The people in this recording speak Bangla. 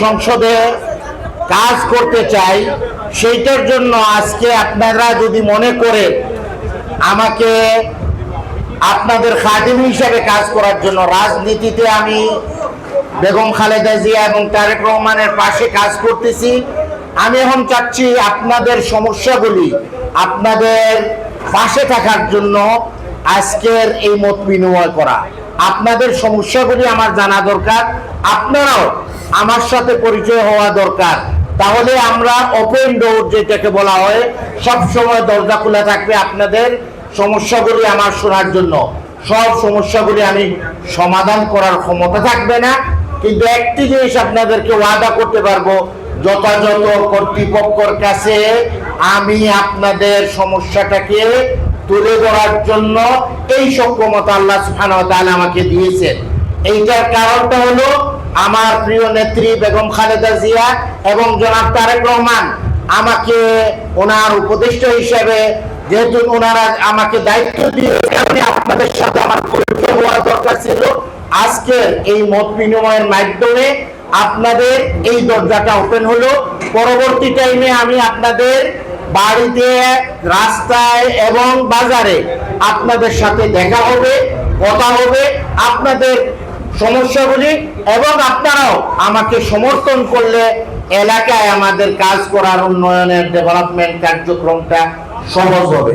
সংসদে কাজ করতে চাই। সেইটার জন্য আজকে আপনারা যদি মনে করে আমাকে আপনাদের খাদিম হিসাবে কাজ করার জন্য, রাজনীতিতে আমি বেগম খালেদা জিয়া এবং তারেক রহমানের পাশে কাজ করতেছি, আমি এখন চাচ্ছি আপনাদের সমস্যাগুলি, আপনাদের পাশে থাকার জন্য আজকের এই মত বিনিময় করা। আপনাদের সমস্যাগুলি আমার জানা দরকার, আপনারাও আমার সাথে পরিচয় হওয়া দরকার। তাহলে আমরা ওপেন ডোর যেটাকে বলা হয়, সব সময় দরজা খোলা থাকবে আপনাদের সমস্যাগুলি আমার শোনার জন্য। সব সমস্যাগুলি আমি সমাধান করার ক্ষমতা থাকবে না, কিন্তু একটি জিনিস আপনাদেরকে ওয়াদা করতে পারবো, যথাযথ কর্তৃপক্ষের কাছে আমি আপনাদের সমস্যাটাকে তুলে ধরার জন্য এই সক্ষমতা আল্লাহ সুবহানাহু ওয়া তাআলা আমাকে দিয়েছেন। এইটার কারণটা হলো আমার প্রিয় নেত্রী বেগম খালেদা জিয়া এবং জনাব তারেক রহমান আমাকে ওনার উপদেষ্টা হিসেবে, যেহেতু ওনারা আমাকে দায়িত্ব দিয়ে আপনাদের সাথে আমার পরিচয় হওয়া দরকার ছিল, আজকের এই মত বিনিময়ের মাধ্যমে আপনাদের এই দরজাটা ওপেন হলো। পরবর্তী টাইমে আমি আপনাদের বাড়িতে, রাস্তায় এবং বাজারে আপনাদের সাথে দেখা হবে, কথা হবে, আপনাদের সমস্যাগুলি, এবং আপনারাও আমাকে সমর্থন করলে এলাকায় আমাদের কাজ করার, উন্নয়নের, ডেভেলপমেন্ট কার্যক্রমটা সহজ হবে।